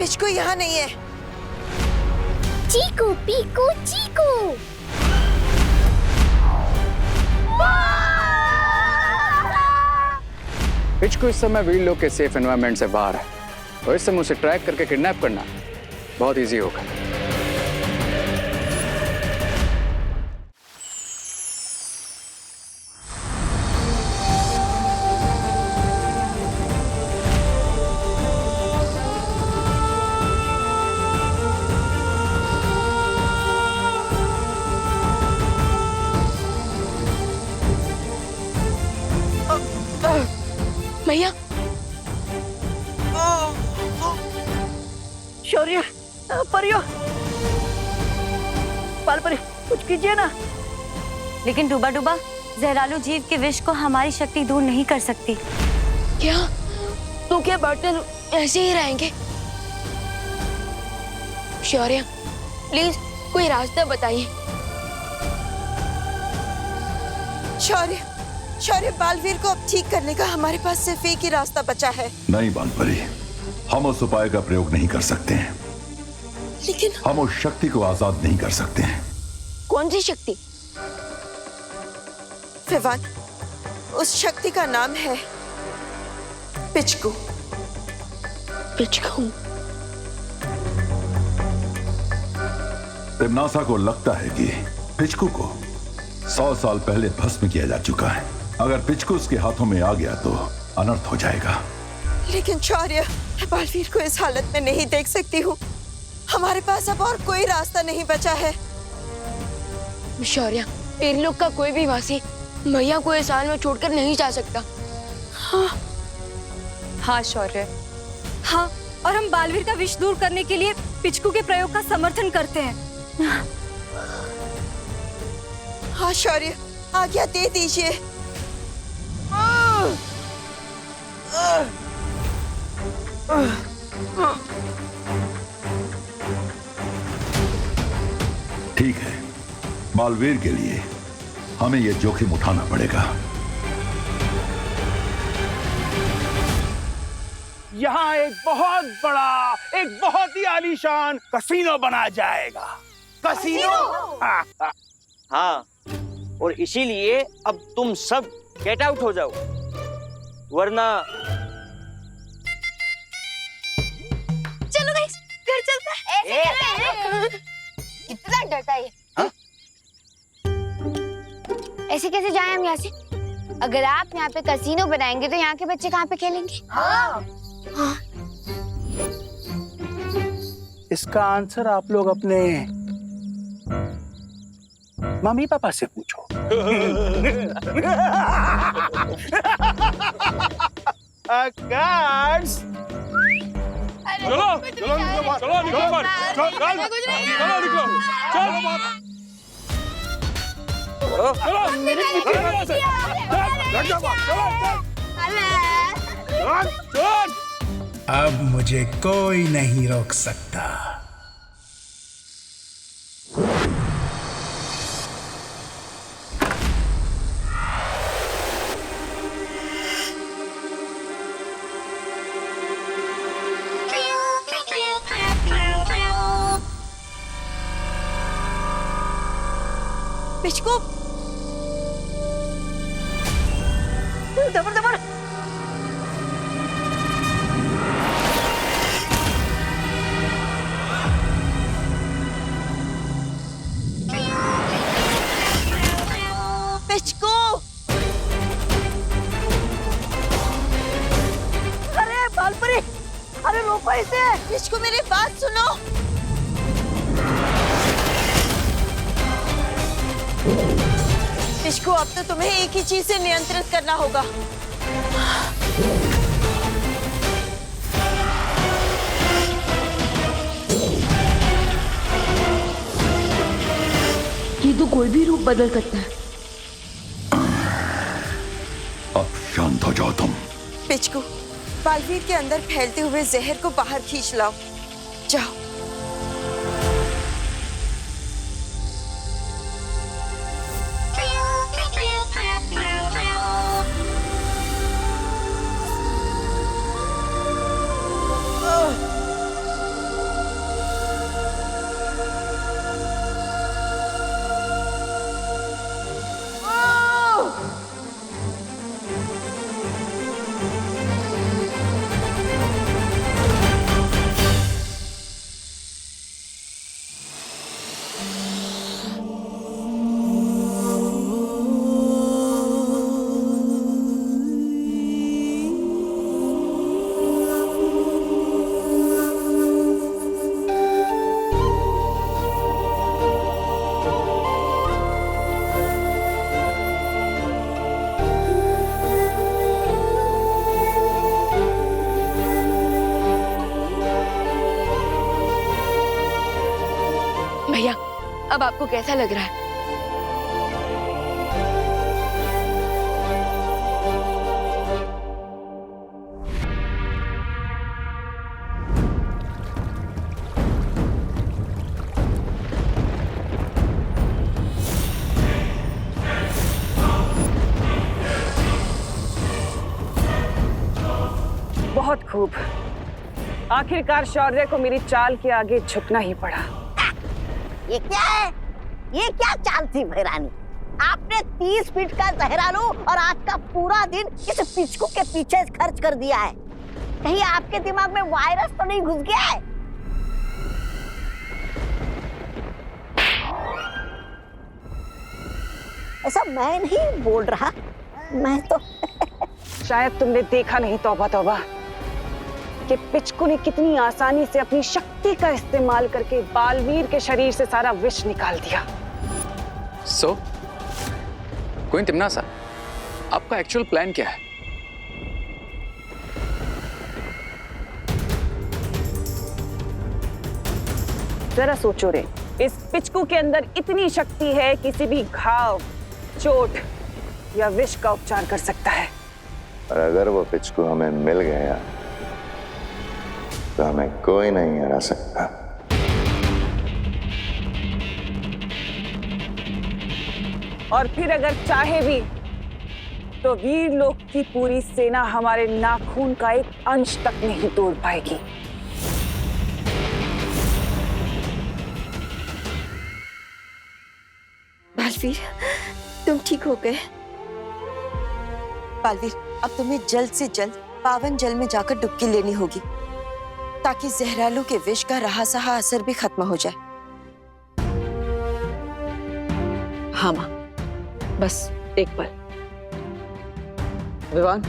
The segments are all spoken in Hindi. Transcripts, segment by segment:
पिचकू यहाँ नहीं है। चीकू पीकू चीकू। पिचकू इस समय वीर लोग के सेफ एनवायरनमेंट से बाहर है और इस समय उसे ट्रैक करके किडनैप करना बहुत इजी होगा। भैया शौर्य, परियो, पाल परी, कुछ कीजिए ना। लेकिन डूबा डूबा, जहरालू जीव के विष को हमारी शक्ति दूर नहीं कर सकती। क्या तो क्या पार्टनर ऐसे ही रहेंगे? शौर्य प्लीज कोई रास्ता बताइए। शौर्य, शौर्य, बालवीर को अब ठीक करने का हमारे पास सिर्फ एक ही रास्ता बचा है। नहीं बालपरी, हम उस उपाय का प्रयोग नहीं कर सकते हैं। लेकिन हम उस शक्ति को आजाद नहीं कर सकते हैं। कौन सी शक्ति? विवान, उस शक्ति का नाम है पिचकू। पिचकू? तिम्नासा को लगता है कि पिचकू को 100 साल पहले भस्म किया जा चुका है। अगर पिचकू उसके हाथों में आ गया तो अनर्थ हो जाएगा। लेकिन शौर्य, मैं बालवीर को इस हालत में नहीं देख सकती हूँ। हमारे पास अब और कोई रास्ता नहीं बचा है। शौर्य, इन लोग का कोई भी वासी भैया को इस हाल में छोड़कर नहीं जा सकता। हाँ शौर्य, हाँ, और हम बालवीर का विष दूर करने के लिए पिचकू के प्रयोग का समर्थन करते हैं। हाँ शौर्य, आज्ञा दे दीजिए। ठीक है, बालवीर के लिए हमें यह जोखिम उठाना पड़ेगा। यहाँ एक बहुत ही आलीशान कसीनो बना जाएगा। कसीनो? हाँ, और इसीलिए अब तुम सब गेट आउट हो जाओ, वरना। चलो गाइस, घर चलते हैं। कितना डरता है ये? ऐसे कैसे जाएं हम यहाँ से? अगर आप यहाँ पे कसीनो बनाएंगे तो यहाँ के बच्चे कहाँ पे खेलेंगे? हाँ। इसका आंसर आप लोग अपने मम्मी पापा से पूछो। गार्ड्स, चलो चलो चलो निकलो मत, चलो निकलो, चलो मेरे पीछे से, चलो। अब मुझे कोई नहीं रोक सकता। पिचकू, दबर दबर। पिचकू, अरे बालपरी, अरे रोको इसे। पिचकू मेरी बात सुनो। पिचकू, अब तो तुम्हें एक ही चीज से नियंत्रित करना होगा। ये तो कोई भी रूप बदल सकता है। अब शांत हो जाओ तुम। पिचकू, बालवीर के अंदर फैलते हुए जहर को बाहर खींच लाओ। जाओ। अब आपको कैसा लग रहा है? बहुत खूब। आखिरकार शौर्य को मेरी चाल के आगे झुकना ही पड़ा। ये क्या है? ये क्या चाल थी भैरानी? आपने 30 फीट का जहरालू और आज का पूरा दिन इस पिचकू के पीछे खर्च कर दिया है। कहीं आपके दिमाग में वायरस तो नहीं घुस गया है? ऐसा मैं नहीं बोल रहा, मैं तो शायद तुमने देखा नहीं तौबा तौबा कि पिचकू ने कितनी आसानी से अपनी शक्ति का इस्तेमाल करके बालवीर के शरीर से सारा विष निकाल दिया। सो कोई तिमनासा, आपका एक्चुअल प्लान क्या है? जरा सोचो रे, इस पिचकू के अंदर इतनी शक्ति है किसी भी घाव, चोट या विष का उपचार कर सकता है। और अगर वो पिचकू हमें मिल गया तो हमें कोई नहीं हरा सकता। और फिर अगर चाहे भी तो वीर लोक की पूरी सेना हमारे नाखून का एक अंश तक नहीं तोड़ पाएगी। बालवीर, तुम ठीक हो गए? बालवीर, अब तुम्हें जल्द से जल्द पावन जल में जाकर डुबकी लेनी होगी ताकि जहरालू के विष का रहा सहा असर भी खत्म हो जाए। हाँ माँ, बस एक पल। विवान,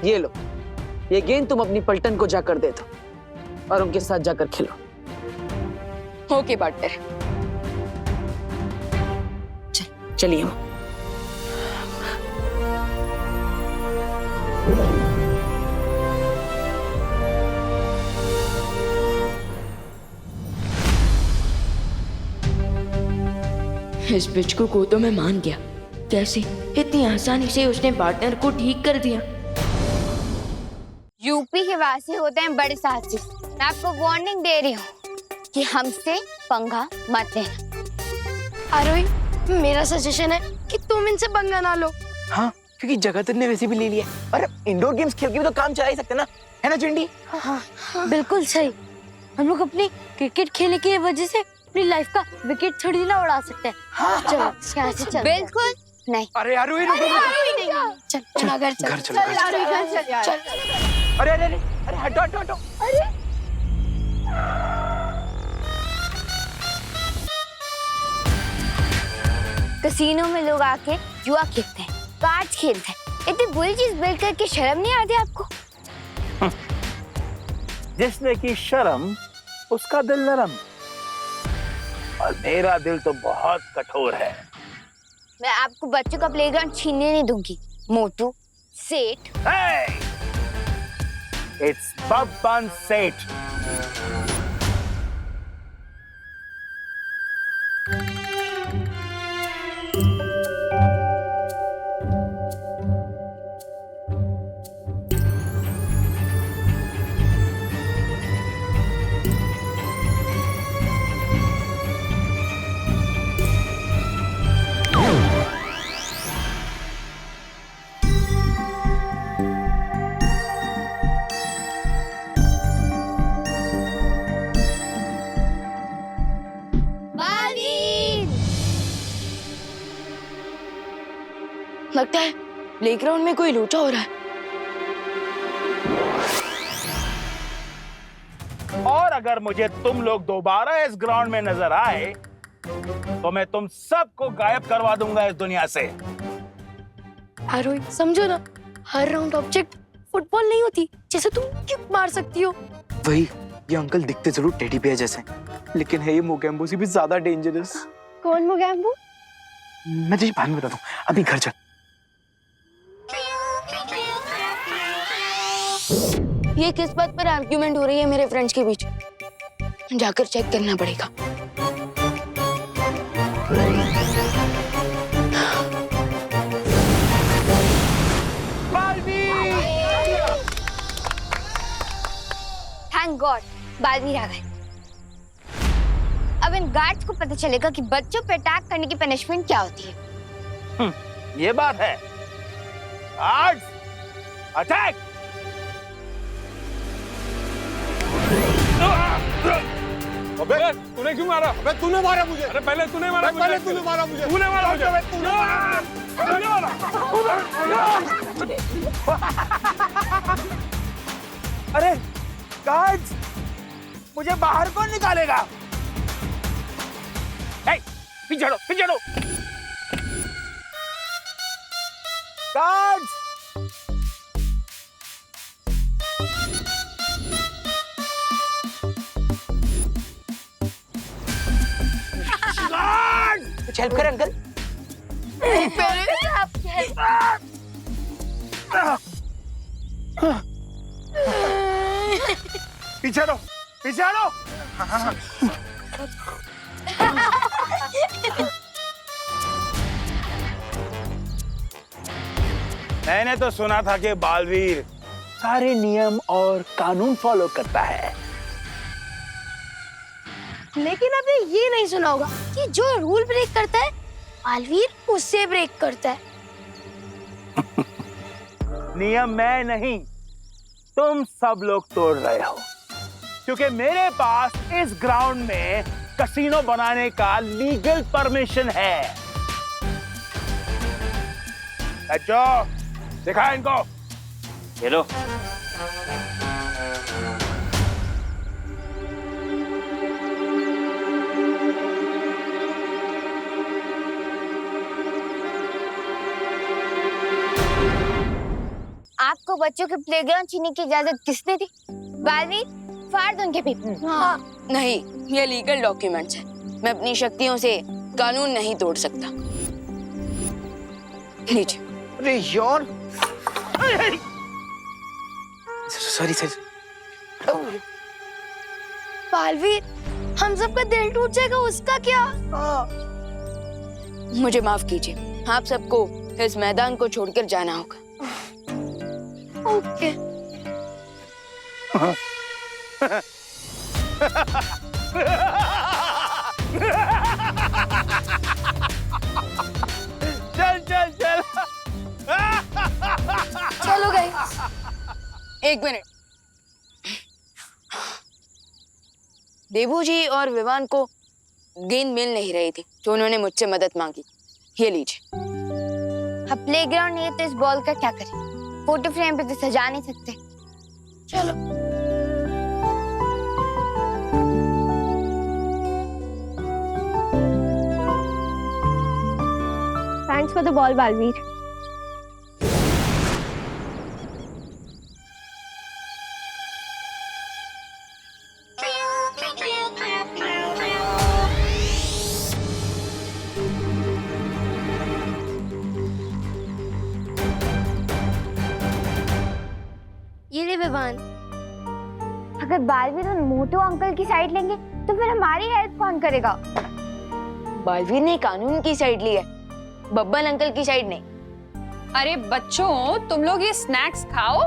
ये लो, ये गेंद तुम अपनी पलटन को जाकर दे दो और उनके साथ जाकर खेलो। Okay partner. चलिए। इस पिचकू को तो मैं मान गया। कैसे इतनी आसानी से उसने पार्टनर को ठीक कर दिया। यूपी के वासी होते हैं बड़े साहसी। मैं आपको वार्निंग दे रही हूँ कि हमसे पंगा मत लेना। आरोही, मेरा सजेशन है कि तुम इनसे पंगा ना लो। हाँ, क्योंकि जगत ने वैसे भी ले लिया। और इंडोर गेम्स खेल के भी तो काम चला ही सकते ना, है ना चिंडी? हाँ, बिल्कुल सही। हम लोग अपनी क्रिकेट खेलने की वजह से अपनी लाइफ का विकेट थोड़ी ना उड़ा सकते हैं। हाँ, चलो यहाँ से चल। बिल्कुल नहीं। अरे यार, चल घर चल। घर चलो, चल। अरे अरे अरे अरे हटो हटो हटो। कसीनो में लोग आके जुआ खेलते हैं, कार्ड्स खेलते हैं। इतनी बुरी चीज बिल्ड करके शर्म नहीं आती आपको? जिसने की शर्म उसका दिल नरम, और मेरा दिल तो बहुत कठोर है। मैं आपको बच्चों का प्लेग्राउंड छीनने नहीं दूंगी, मोटू सेठ। इट्स बब्बन सेठ। लगता है प्लेग्राउंड में कोई लोचा हो रहा है। और अगर मुझे तुम लोग दोबारा इस ग्राउंड में नजर आए तो मैं तुम सबको गायब करवा दूंगा इस दुनिया से। आरोही, समझो ना, हर राउंड ऑब्जेक्ट फुटबॉल नहीं होती जैसे तुम किक मार सकती हो। वही, ये अंकल दिखते जरूर टेडी बेयर जैसे, लेकिन है ये मोगैम्बो से भी ज्यादा डेंजरस। कौन मोगैम्बो? मैं तुझे बाद में बताता हूँ, अभी घर चल। ये किस बात पर आर्ग्यूमेंट हो रही है मेरे फ्रेंड्स के बीच? जाकर चेक करना पड़ेगा। थैंक गॉड बालवीर आ गए। अब इन गार्ड्स को पता चलेगा कि बच्चों पे अटैक करने की पनिशमेंट क्या होती है। ये बात है। Guards attack. अबे तूने क्यों मारा? अबे तूने मारा मुझे। अरे पहले तूने मारा मुझे। पहले तूने मारा मुझे। तूने मारा मुझे। तूने मारा। अरे गार्ड्स, मुझे बाहर कौन निकालेगा? पीछे हटो, पीछे हटो। गार्ड्स, कुछ हेल्प कर अंकल। पीछे हटो, पीछे हटो। मैंने तो सुना था कि बालवीर सारे नियम और कानून फॉलो करता है, लेकिन आपने ये नहीं सुना होगा कि जो रूल ब्रेक करता है बालवीर उससे ब्रेक करता है। नियम मैं नहीं, तुम सब लोग तोड़ रहे हो, क्योंकि मेरे पास इस ग्राउंड में कैसीनो बनाने का लीगल परमिशन है। बच्चों, दिखा इनको। ये लो। आपको बच्चों के प्लेग्राउंड छीनने की इजाजत किसने दी? बालवीर, फाड़ दो उनके पेपर। हाँ। नहीं, ये लीगल डॉक्यूमेंट्स है। मैं अपनी शक्तियों से कानून नहीं तोड़ सकता। लीजिए। अरे यार, सॉरी सॉरी। बालवीर, हम सबका दिल टूट जाएगा, उसका क्या? मुझे माफ कीजिए, आप सबको इस मैदान को छोड़कर जाना होगा। ओके। चल चल चल। चलो गाइस। एक मिनट। देबू जी और विवान को गेंद मिल नहीं रही थी, तो उन्होंने मुझसे मदद मांगी। ये लीजिए। अब प्लेग्राउंड नहीं है तो इस बॉल का क्या करें? फोटो फ्रेम पे तो सजा नहीं सकते। चलो। Thanks for the ball Baalveer. ये ले विवान। अगर बालवीर उन मोटू अंकल की साइड लेंगे तो फिर हमारी हेल्प कौन करेगा? बालवीर ने कानून की साइड ली है, बब्बन अंकल की साइड नहीं। अरे बच्चों, तुम लोग ये स्नैक्स खाओ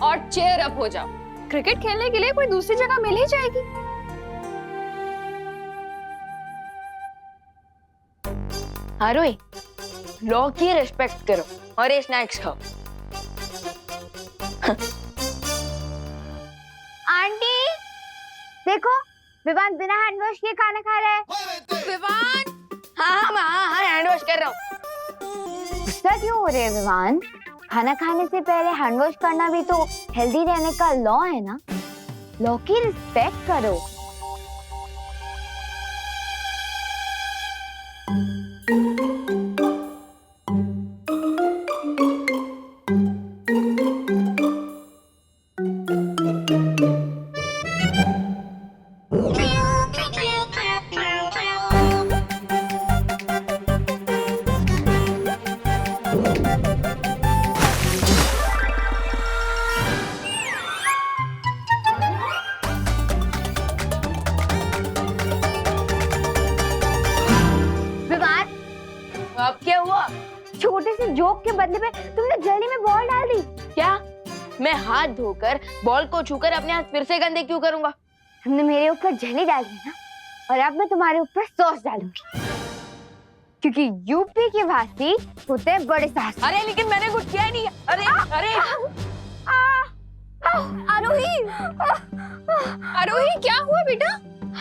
और चेयर अप हो जाओ। क्रिकेट खेलने के लिए कोई दूसरी जगह मिल ही जाएगी। आरोही, लॉ की रिस्पेक्ट करो और ये स्नैक्स खाओ। आंटी, देखो विवान बिना हैंड वॉश किए खाना खा रहा है। विवान, हाँ, हैंड वॉश कर रहा हूँ। गुस्सा क्यों हो रहे हैं विवान? खाना खाने से पहले हैंड वॉश करना भी तो हेल्दी रहने का लॉ है ना। लॉ की रिस्पेक्ट करो। छोटे से जोक के बदले में तुमने जल्दी में बॉल डाल दी। क्या मैं हाथ धोकर बॉल को छूकर अपने हाथ फिर से गंदे क्यों करूंगा? तुमने मेरे ऊपर जली डाली ना, और अब मैं तुम्हारे ऊपर सॉस डालूंगी, क्योंकि यूपी के वासी होते हैं बड़े साहसी। अरे लेकिन मैंने कुछ किया नहीं। अरे अरे आरोही, आरोही क्या हुआ बेटा?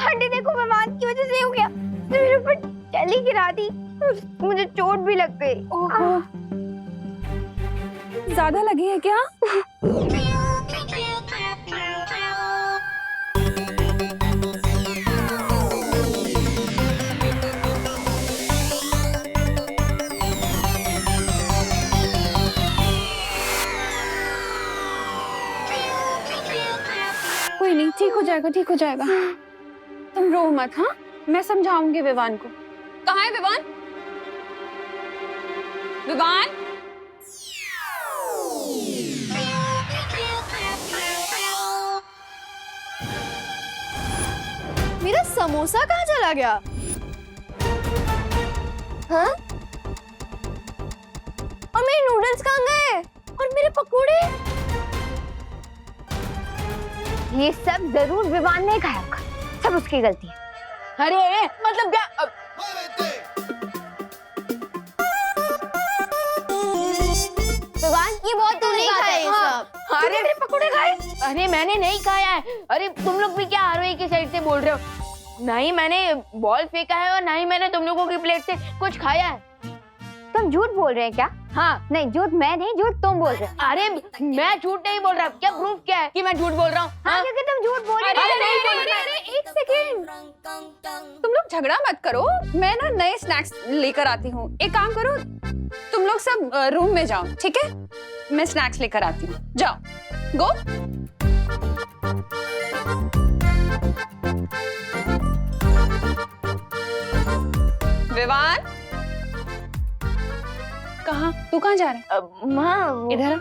हड्डी देखो, विमान की वजह से हो गया। मेरे ऊपर जली गिरा दी, मुझे चोट भी लग गई। ओहो, ज्यादा लगी है क्या? कोई नहीं, ठीक हो जाएगा, ठीक हो जाएगा। तुम रो मत। हाँ, मैं समझाऊंगी विवान को। कहाँ है विवान? विवान? मेरा समोसा कहाँ चला गया? हाँ? और मेरे नूडल्स कहाँ गए? और मेरे पकोड़े? ये सब जरूर विवान ने खाया होगा, सब उसकी गलती है। अरे मतलब क्या? विवान, ये बहुत तूने खाया है सब। अरे मेरे पकोड़े खाए? अरे मैंने नहीं खाया है। अरे तुम लोग भी क्या आरोही की साइड से बोल रहे हो? ना ही मैंने बॉल फेंका है और ना ही मैंने तुम लोगों की प्लेट से कुछ खाया है। तुम झूठ बोल रहे हैं क्या? हाँ। नहीं, झूठ मैं नहीं, झूठ तुम बोल रहे हो। अरे मैं झूठ नहीं बोल रहा। क्या प्रूफ क्या है कि मैं झूठ बोल रहा हूँ? हाँ, क्योंकि तुम झूठ बोल रहे हो। अरे एक सेकेंड, तुम लोग झगड़ा मत करो। मैं ना नए स्नैक्स लेकर आती हूँ। एक काम करो, तुम लोग सब रूम में जाओ, ठीक है? मैं स्नैक्स लेकर आती हूँ, जाओ। गो। विवान, कहाँ? तू कहाँ जा रहा है? माँ, इधर आ।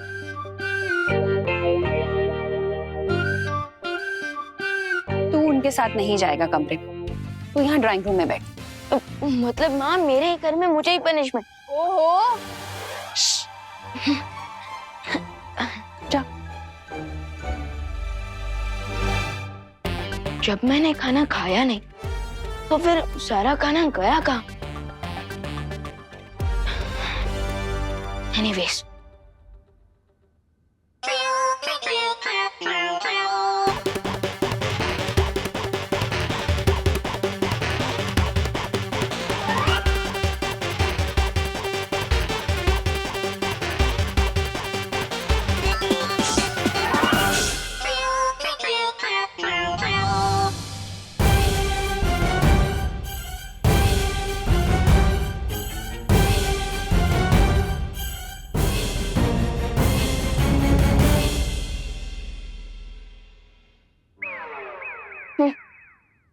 तू उनके साथ नहीं जाएगा कमरे में, तू यहाँ ड्राइंग रूम में बैठ। मतलब माँ, मेरे ही घर में मुझे ही पनिशमेंट? ओहो, जा। जब मैंने खाना खाया नहीं तो फिर सारा खाना गया कहाँ? एनीवेज,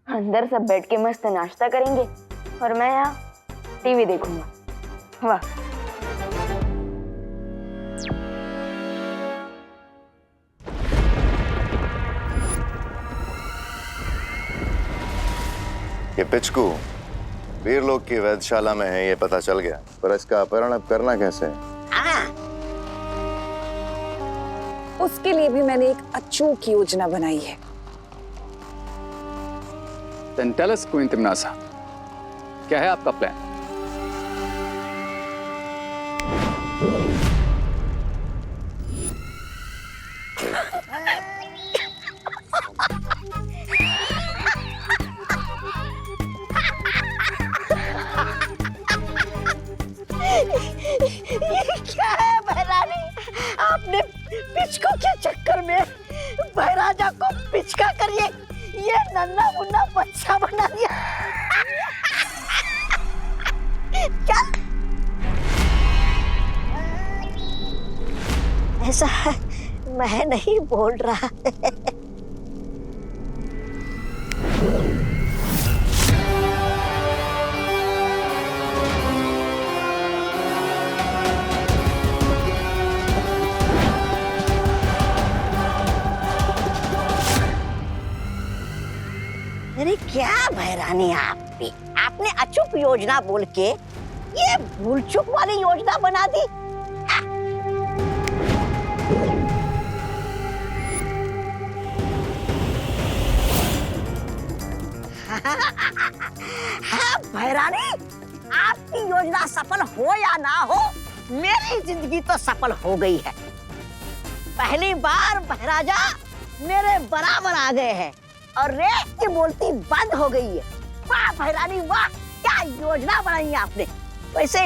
अंदर सब बैठ के मस्त नाश्ता करेंगे और मैं यहाँ टीवी देखूंगा। वाह। ये पिचकू वीर लोग की वैधशाला में है, ये पता चल गया, पर इसका अपहरण अब करना कैसे है? उसके लिए भी मैंने एक अचूक योजना बनाई है। Then tell us, Queen Timnasa, क्या है आपका प्लान? ये क्या है बहरानी? आपने पिचको के चक्कर में बहराजा को पिचका करिए ये नन्ना मुन्ना बच्चा बना दिया। क्या ऐसा मैं नहीं बोल रहा है। अरे क्या बहरानी आप भी, आपने अचूक योजना बोल के ये भूल चूक वाली योजना बना दी। भैरानी, आपकी योजना सफल हो या ना हो, मेरी जिंदगी तो सफल हो गई है। पहली बार महाराजा मेरे बराबर आ गए हैं और रेत की बोलती बंद हो गई है। वाह भैरानी वाह, क्या योजना बनाई है आपने। वैसे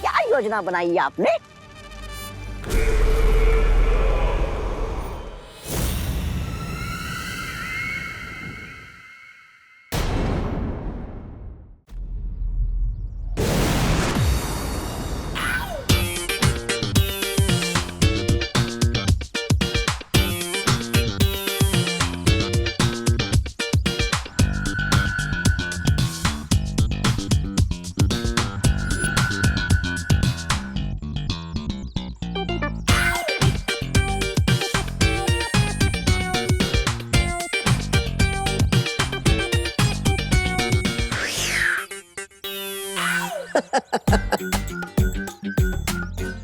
क्या योजना बनाई है आपने?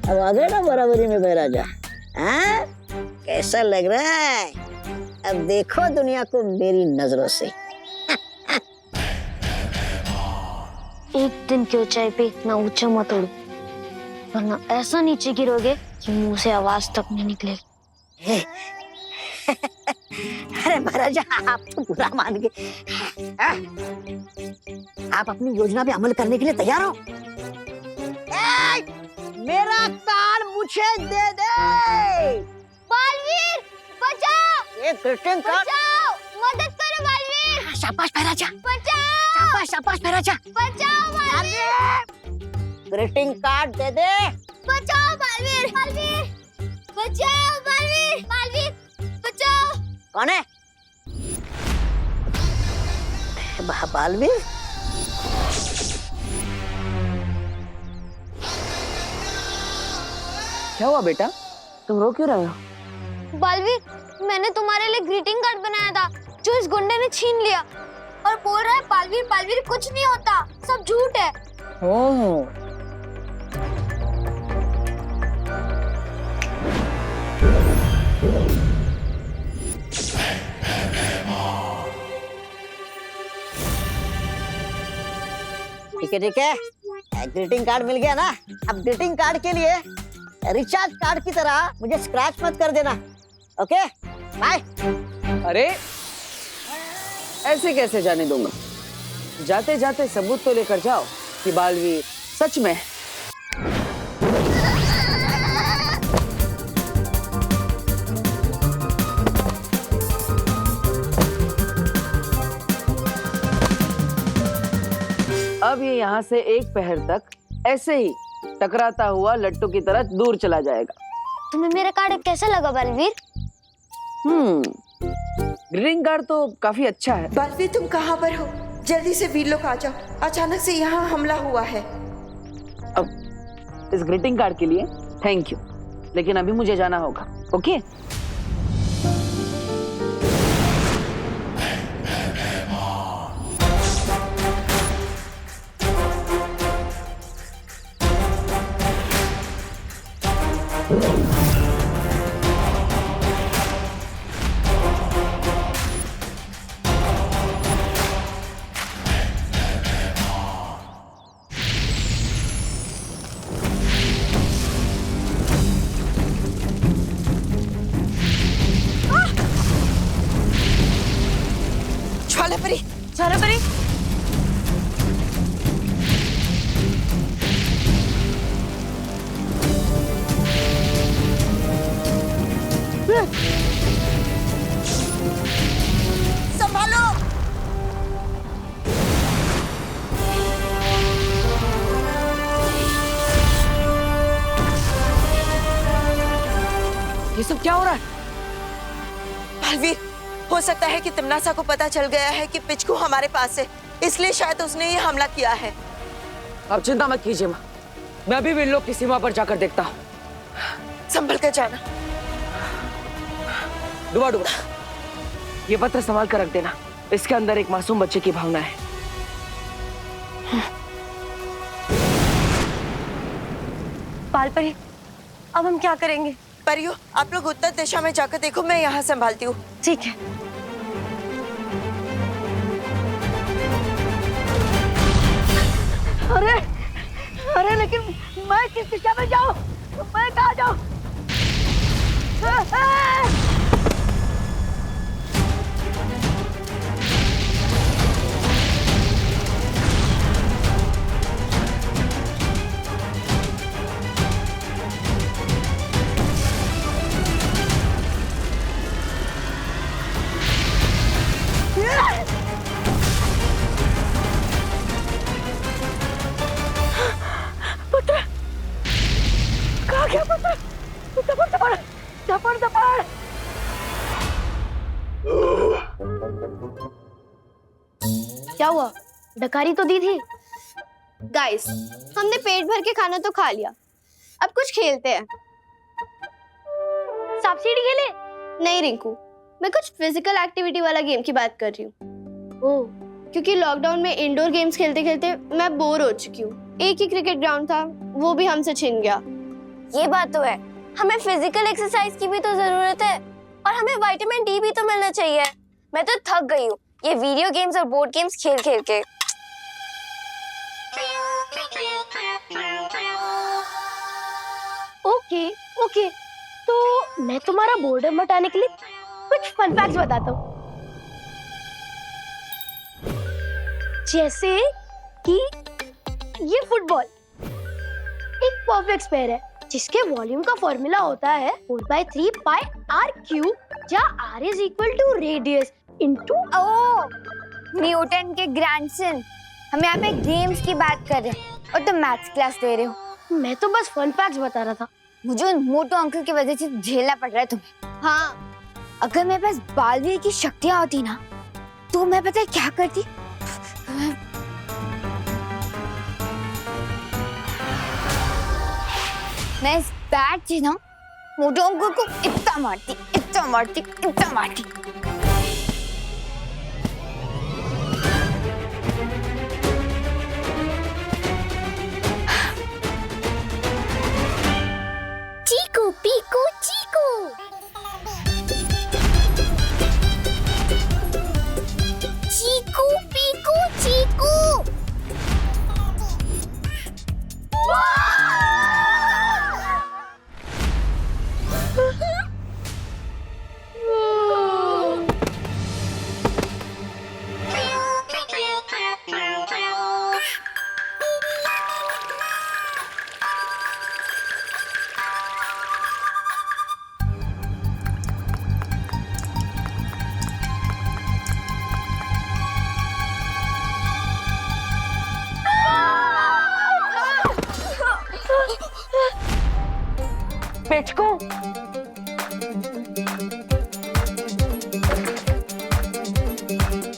अब आ गए ना बराबरी में महाराजा। हाँ, कैसा लग रहा है? अब देखो दुनिया को मेरी नजरों से। एक दिन की ऊंचाई पे इतना ऊंचा मत उड़ो, वरना ऐसा नीचे गिरोगे कि मुंह से आवाज तक नहीं निकलेगी। अरे महाराजा, आप तो बुरा मान गए। आप अपनी योजना पे अमल करने के लिए तैयार हो? मेरा कार्ड मुझे दे दे। बालवीर बचाओ! एक ग्रीटिंग कार्ड। बचाओ! मदद करो बालवीर! शाबाश महाराजा। बचाओ! शाबाश शाबाश महाराजा। बचाओ बालवीर! ग्रीटिंग कार्ड दे दे। बचाओ बालवीर! बालवीर! बचाओ बालवीर! बालवीर! बचाओ! कौन है? बालवीर? क्या हुआ बेटा, तुम रो क्यों रहे हो? बालवीर, मैंने तुम्हारे लिए ग्रीटिंग कार्ड बनाया था जो इस गुंडे ने छीन लिया और बोल रहा है बालवीर बालवीर कुछ नहीं होता, सब झूठ है। ओह, ठीक है, ग्रीटिंग कार्ड मिल गया ना। अब ग्रीटिंग कार्ड के लिए रिचार्ज कार्ड की तरह मुझे स्क्रैच मत कर देना। Okay bye. अरे ऐसे कैसे जाने दूंगा? जाते जाते सबूत तो लेकर जाओ कि बालवीर सच में। अब ये यहाँ से एक पहर तक ऐसे ही टकराता हुआ लट्टू की तरह दूर चला जाएगा। तुम्हें मेरा कार्ड कैसा लगा बालवीर? ग्रीटिंग कार्ड तो काफी अच्छा है। बालवीर, तुम कहाँ पर हो? जल्दी से वीर लोग आ जाओ, अचानक से यहाँ हमला हुआ है। अब इस ग्रीटिंग कार्ड के लिए थैंक यू, लेकिन अभी मुझे जाना होगा। ओके? ज्वालापरी, संभालो। ये सब क्या हो रहा है? बालवीर, हो सकता है कि तिमनासा को पता चल गया है कि पिचकू हमारे पास है, इसलिए शायद उसने ये हमला किया है। अब चिंता मत कीजिए माँ, मैं अभी भी इन लोग की सीमा पर जाकर देखता हूँ। संभल कर जाना। डुबा डुबा, ये पत्र संभाल कर रख देना, इसके अंदर एक मासूम बच्चे की भावना है। बाल परी, अब हम क्या करेंगे? परियो, आप लोग उत्तर दिशा में जाकर देखो, मैं यहाँ संभालती हूँ। ठीक है। अरे अरे लेकिन मैं किस दिशा में जाऊँ? मैं कहाँ जाऊँ? पुत्र, कहाँ गया पुत्र? दपड़ दपड़ दपड़ दपड़। क्या हुआ? डकारी तो दी थी। गाइस, हमने पेट भर के खाना तो खा लिया, अब कुछ खेलते हैं। सांप सीढ़ी खेले? नहीं रिंकू, मैं कुछ फिजिकल एक्टिविटी वाला गेम की बात कर रही हूँ। ओह, क्योंकि लॉकडाउन में इंडोर गेम्स खेलते खेलते मैं बोर हो चुकी हूँ। एक ही क्रिकेट ग्राउंड था, वो भी हमसे छिन गया। ये बात तो है, हमें फिजिकल एक्सरसाइज की भी तो जरूरत है और हमें विटामिन डी भी तो मिलना चाहिए। मैं तो थक गई हूँ ये वीडियो गेम्स और बोर्ड गेम्स खेल खेल के। ओके ओके, तो मैं तुम्हारा बोर्डम हटाने के लिए कुछ फन फैक्ट्स बताता हूँ। जैसे कि ये फुटबॉल एक परफेक्ट स्क्वायर है जिसके वॉल्यूम का फॉर्मूला होता है 4/3 पाई r क्यूब, जहाँ r is equal to radius into. Oh, Newton के ग्रैंडसन। हम यहाँ पे गेम्स की बात कर रहे हैं और तुम मैथ्स क्लास दे रहे हो। मैं तो बस फन फैक्ट्स बता रहा था। मुझे उन मोटू अंकल की वजह से झेलना पड़ रहा है तुम्हें। हाँ, अगर मेरे पास बालवीर की शक्तियाँ होती ना, तो मैं पता है क्या करती? मैं इस बैट से ना मोटू अंकल को इतना मारती, इतना मारती, इतना मारती। चीकू पीकू चीकू। चीकू पीकू चीकू। पिचकू,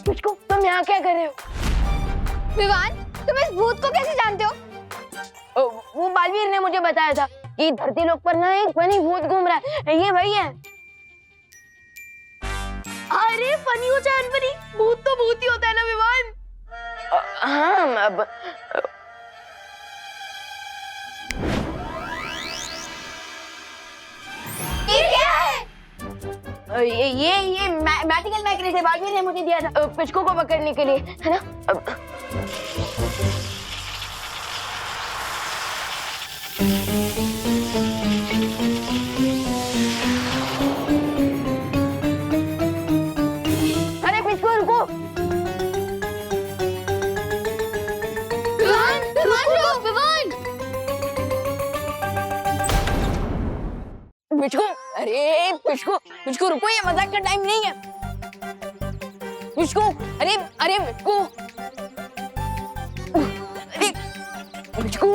पिचकू, तुम यहाँ क्या कर रहे हो? विवान, तुम इस भूत को कैसे जानते हो? वो बालवीर ने मुझे बताया था कि धरती लोक पर ना एक फनी भूत घूम रहा है। ये वही है। अरे फनी हो चाहे अनफनी, भूत तो भूत ही होता है ना विवान। हाँ, अब ये मैजिकल मैकेनिज्म बालवीर ने मुझे दिया था पिचकू को पकड़ने के लिए, है ना? अरे पिचकू रुको। विवान, विवान रुको, विवान। पिचकू, अरे पिचकू, पिचकू रुको, ये मजाक का टाइम नहीं है। पिचकू, अरे अरे पिचकू, अरे पिचकू।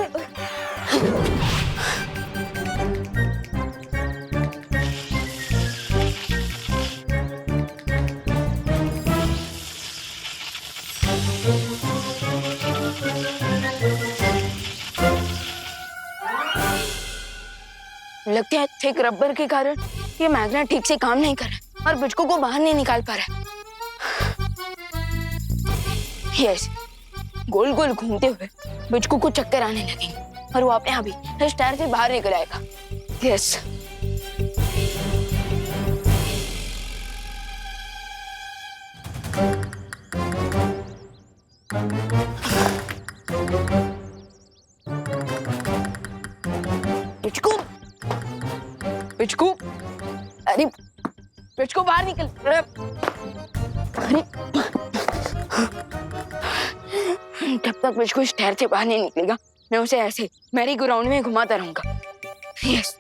लगता है थिक रबर के कारण ये मैग्नेट ठीक से काम नहीं कर रहा और पिचकू को बाहर नहीं निकाल पा रहा। यस, गोल गोल घूमते हुए पिचकू को चक्कर आने लगेंगे। और वो अपने अभी इस टायर से बाहर निकल आएगा। यस। पिचकू, पिचकू, अरे पिचकू बाहर निकल। अरे जब तक पिचकू इस टायर से बाहर नहीं निकलेगा मैं उसे ऐसे मैरी ग्राउंड में घुमाता रहूंगा। यस।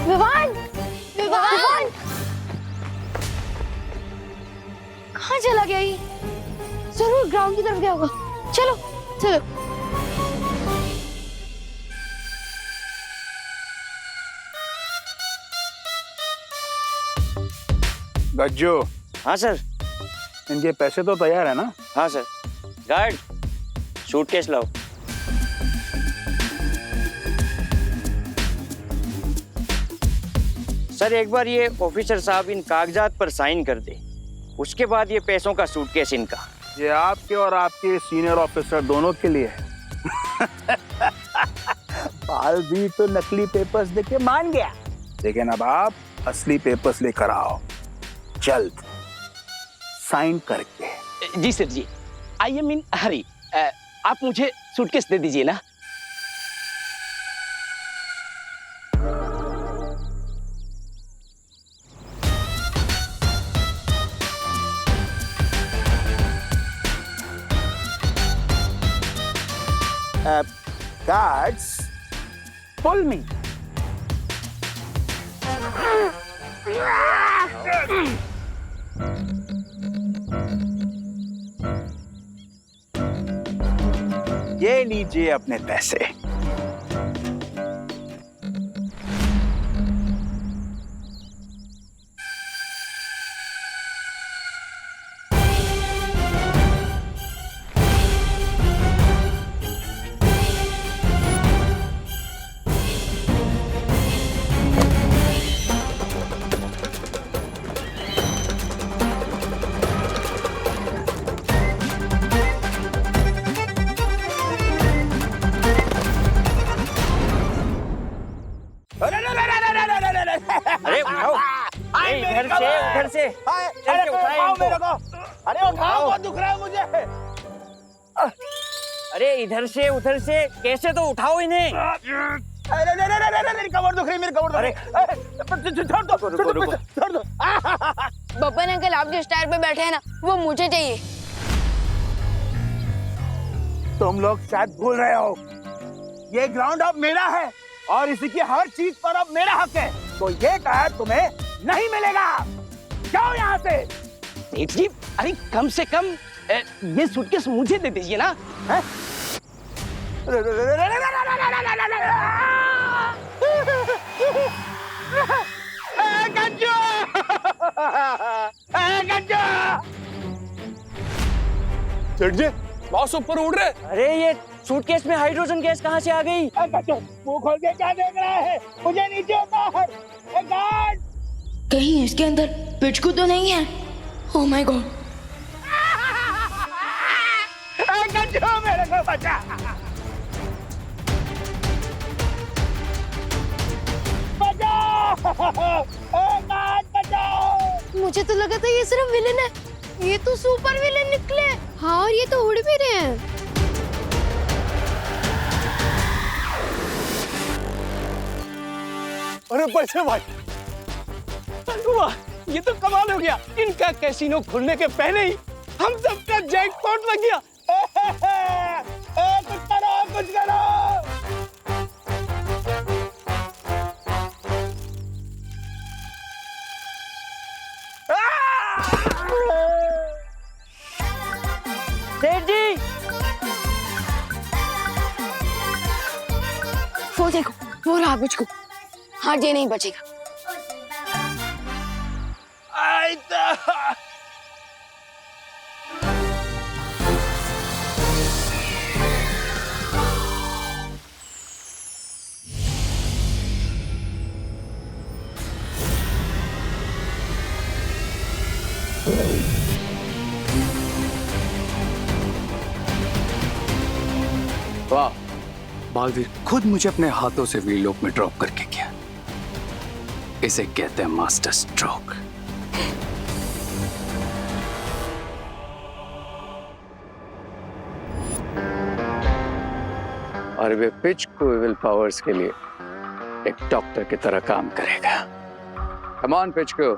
विवान, विवान, कहाँ चला गया ये? जरूर ग्राउंड की तरफ गया होगा। चलो चलो। गज्जू। हाँ सर। इनके पैसे तो तैयार है ना? हाँ सर। गार्ड, सूटकेस लाओ। सर एक बार ये ऑफिसर साहब इन कागजात पर साइन कर दे, उसके बाद ये पैसों का सूटकेस इनका। ये आपके और आपके सीनियर ऑफिसर दोनों के लिए है। बाल भी तो नकली पेपर्स देके मान गया, लेकिन अब आप असली पेपर्स लेकर आओ जल्द, साइन करके। जी सर जी। आई एम इन हरी। आप मुझे सूटकेस दे दीजिए ना। Guards, pull me. ये लीजिए अपने पैसे। अरे उठाओ, अरे इधर से अरे उठाओ मेरे को, अरे उठाओ, बहुत दुख रहा है मुझे। अरे इधर से उधर से कैसे तो उठाओ इन्हें। अरे मेरी कमर दुख रही, मेरी कमर दुख रही। छोड़ दो, छोड़ दो। बब्बन अंकल आप जिस टायर पे बैठे हैं ना वो मुझे चाहिए। तुम लोग शायद भूल रहे हो, ये ग्राउंड अब मेरा है और इसी की हर चीज पर अब मेरा हक है, तो ये टायर तुम्हें नहीं मिलेगा। जाओ यहाँ से। सेठ जी, अरे कम से कम ये सूटकेस मुझे दे दीजिए ना। सेठ जी, बॉस ऊपर उड़ रहे। अरे ये सूटकेस में हाइड्रोजन गैस कहाँ से आ गई? मुंह खोल के क्या देख रहा है? मुझे नीचे उतार। गार्ड, कहीं इसके अंदर पिचकू तो नहीं है? Oh my God. मेरे को बचा। मुझे तो लगा था ये सिर्फ विलेन है, ये तो सुपर विलेन निकले। हाँ, और ये तो उड़ भी रहे हैं। अरे पैसे भाई, वाह, ये तो कमाल हो गया। इनका कैसीनो खुलने के पहले ही हम सबका जैकपॉट लग गया। कुछ करो, कुछ करो। सेठ जी, वो देखो, वो रहा पिचकू। हाँ, ये नहीं बचेगा। वाह, बालवीर खुद मुझे अपने हाथों से वीरलोक में ड्रॉप करके गया। इसे कहते हैं मास्टर स्ट्रोक। और वे पिचकू विल पावर्स के लिए एक डॉक्टर की तरह काम करेगा। Come on Pichku.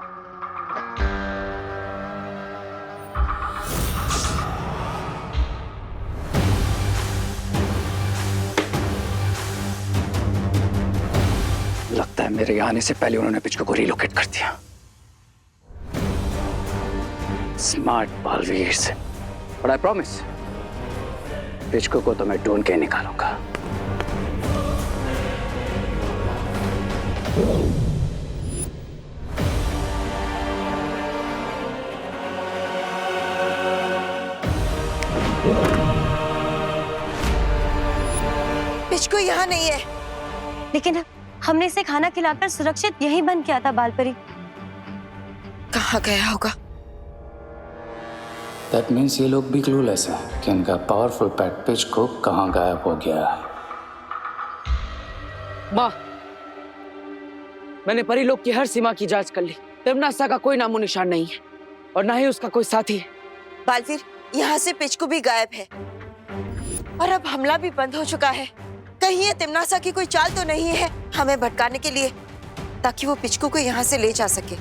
लगता है मेरे आने से पहले उन्होंने पिचकू को रिलोकेट कर दिया। स्मार्ट बालवीर से। बट आई प्रॉमिस, पिचकू को तो मैं ढूंढ के निकालूंगा। पिचकू यहाँ नहीं है। लेकिन हमने इसे खाना खिलाकर सुरक्षित यहीं बंद किया था बालपरी। कहाँ गया होगा? That means ये लोग भी क्लूलेस हैं कि इनका पावरफुल पेट पिचकू कहाँ गायब हो गया है। माँ, मैंने परीलोक की हर सीमा की जांच कर ली। तिम्नासा का कोई नामो निशान नहीं है और ना ही उसका कोई साथी है। बालवीर, यहाँ से पिचकू भी गायब है और अब हमला भी बंद हो चुका है। कहीं ये तिम्नासा की कोई चाल तो नहीं है हमें भटकाने के लिए, ताकि वो पिचकू को यहाँ से ले जा सके।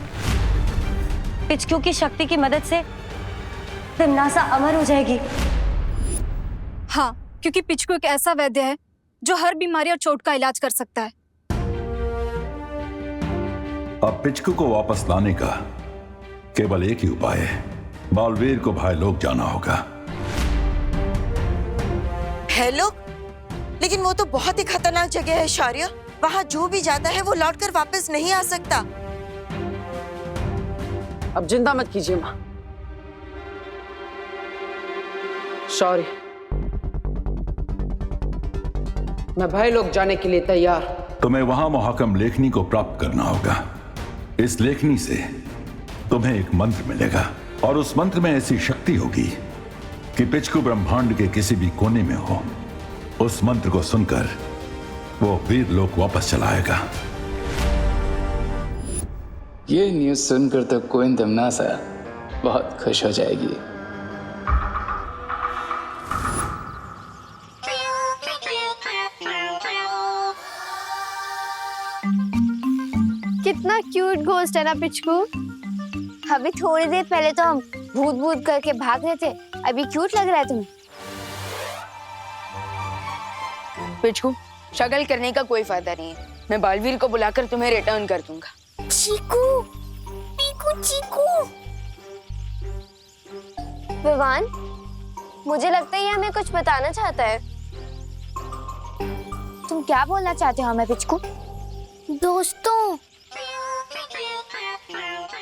पिचकू की शक्ति की मदद से तिम्नासा अमर हो जाएगी। हाँ, क्योंकि पिचकू एक ऐसा वैद्य है जो हर बीमारी और चोट का इलाज कर सकता है। अब पिचकू को वापस लाने का केवल एक ही उपाय है। बालवीर को भाई लोग जाना होगा। है लोग? लेकिन वो तो बहुत ही खतरनाक जगह है शौर्य। वहाँ जो भी जाता है वो लौटकर वापस नहीं आ सकता। अब चिंता मत कीजिए माँ। शौर्य, मैं भाई लोग जाने के लिए तैयार। तुम्हें वहां मुहाकम लेखनी को प्राप्त करना होगा। इस लेखनी से तुम्हें एक मंत्र मिलेगा और उस मंत्र में ऐसी शक्ति होगी कि पिचकू ब्रह्मांड के किसी भी कोने में हो, उस मंत्र को सुनकर वो वीर लोक वापस चला आएगा। ये न्यूज़ सुनकर तो क्वीन तिम्नासा बहुत खुश हो जाएगी। कितना क्यूट घोस्ट है ना पिचकू। अभी थोड़ी देर पहले तो हम भूत भूत करके भाग रहे थे, अभी क्यूट लग रहा है तुम्हें। पिचकू, शगल करने का कोई फायदा नहीं है। मैं बालवीर को बुलाकर तुम्हें रिटर्न कर दूंगा। चीकू, पीकू, चीकू। विवान, मुझे लगता है ये हमें कुछ बताना चाहता है। तुम क्या बोलना चाहते हो हमें पिचकू? दोस्तों,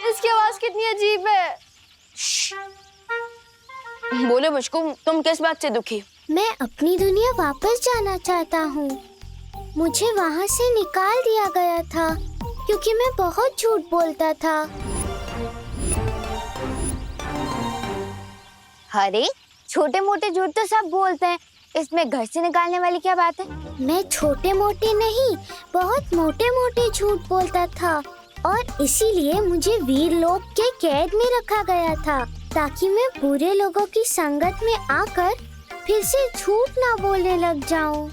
इसकी आवाज कितनी अजीब है। बोलो पिचकू, तुम किस बात से दुखी हो? मैं अपनी दुनिया वापस जाना चाहता हूँ। मुझे वहाँ से निकाल दिया गया था क्योंकि मैं बहुत झूठ बोलता था। अरे छोटे मोटे झूठ तो सब बोलते हैं, इसमें घर से निकालने वाली क्या बात है? मैं छोटे मोटे नहीं, बहुत मोटे मोटे झूठ बोलता था और इसीलिए मुझे वीर लोक के कैद में रखा गया था, ताकि मैं बुरे लोगों की संगत में आकर फिर से झूठ ना बोलने लग जाऊं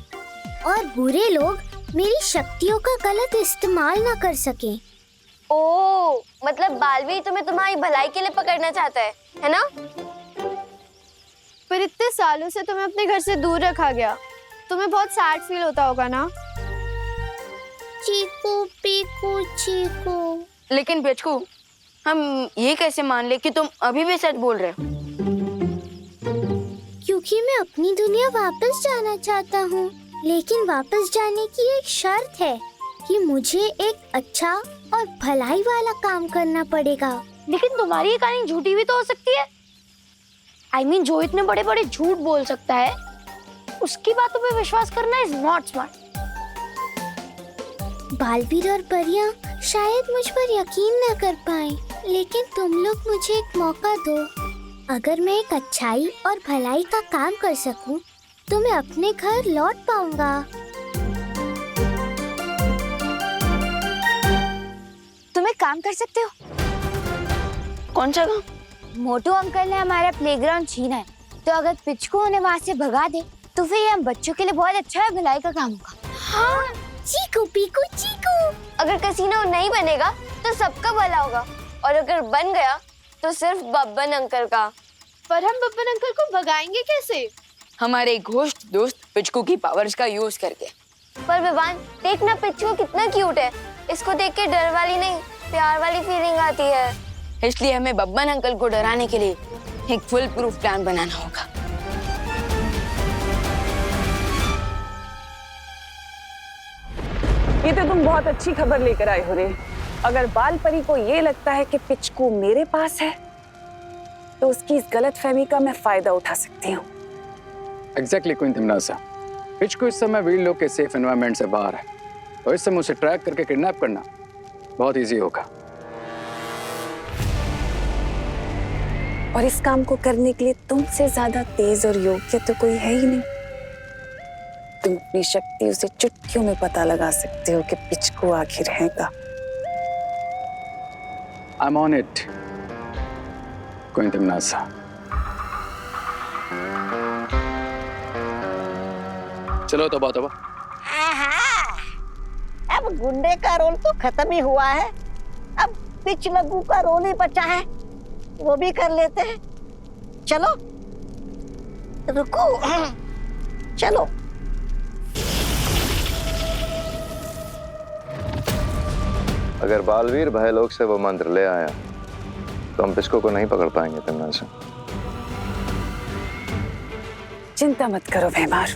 और बुरे लोग मेरी शक्तियों का गलत इस्तेमाल ना कर सकें। ओ, मतलब बालवीर तुम्हें तुम्हारी भलाई के लिए पकड़ना चाहता है ना? पर इतने सालों से तुम्हें अपने घर से दूर रखा गया, तुम्हें बहुत सैड फील होता होगा ना? चीकू, पीकू, चीकू। लेकिन पिचकू, हम ये कैसे मान ले कि तुम अभी भी सच बोल रहे हो? क्योंकि मैं अपनी दुनिया वापस जाना चाहता हूँ, लेकिन वापस जाने की एक शर्त है कि मुझे एक अच्छा और भलाई वाला काम करना पड़ेगा। लेकिन तुम्हारी ये कहानी झूठी भी तो हो सकती है। I mean, जो इतने बड़े बड़े झूठ बोल सकता है, उसकी बातों पे विश्वास करना इज नॉट स्मार्ट। बालवीर और परियां शायद मुझ पर यकीन न कर पाए, लेकिन तुम लोग मुझे एक मौका दो। अगर मैं एक अच्छाई और भलाई का काम कर सकूं, तो मैं अपने घर लौट पाऊंगा। तुम एक काम कर सकते हो। कौन सा काम? मोटू अंकल ने हमारा प्लेग्राउंड छीना है, तो अगर पिचकू उन्हें वहाँ से भगा दे तो फिर ये हम बच्चों के लिए बहुत अच्छा है, भलाई का काम होगा। हाँ, चीकू पीकू चीकू। अगर कैसीनो नहीं बनेगा तो सबका भला होगा, और अगर बन गया तो सिर्फ बब्बन अंकल का। पर हम बब्बन अंकल को भगाएंगे कैसे? हमारे घोस्ट दोस्त पिचकू की पावर्स का यूज करके। पर विवान, देखना पिचकू कितना क्यूट है। इसको देख के डर वाली नहीं, प्यार वाली फीलिंग आती है। इसलिए हमें बब्बन अंकल को डराने के लिए एक फुल प्रूफ प्लान बनाना होगा। ये तो तुम बहुत अच्छी खबर लेकर आए हो रे। अगर बाल परी को ये लगता है कि पिचकू मेरे पास है, तो उसकी इस गलतफहमी का मैं फायदा उठा सकती हूँ। Exactly queen तिमनासा। पिचकू इस समय वीर लोग के सेफ एनवायरनमेंट से बाहर है, तो इस समय उसे ट्रैक करके किडनैप करना बहुत इजी होगा। और इस काम को करने के लिए तुमसे ज्यादा तेज और योग्य तो कोई है ही नहीं। तुम अपनी शक्तियों से चुटकियों में पता लगा सकते हो कि पिचकू आखिर है का। I'm on it, queen तिमनासा। चलो तौबा तौबा। अब गुंडे का रोल तो खत्म ही हुआ है। अब पिच लगू का रोल ही बचा है, वो भी कर लेते हैं। चलो रुको, चलो। अगर बालवीर भयलोक से वो मंत्र ले आया तो हम पिचकू को नहीं पकड़ पाएंगे तिमनासा। चिंता मत करो व्यवहार,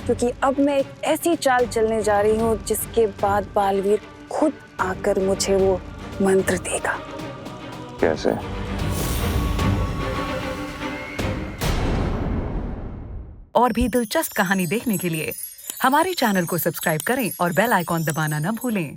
क्योंकि अब मैं एक ऐसी चाल चलने जा रही हूँ जिसके बाद बालवीर खुद आकर मुझे वो मंत्र देगा। कैसे? और भी दिलचस्प कहानी देखने के लिए हमारे चैनल को सब्सक्राइब करें और बेल आइकॉन दबाना न भूलें।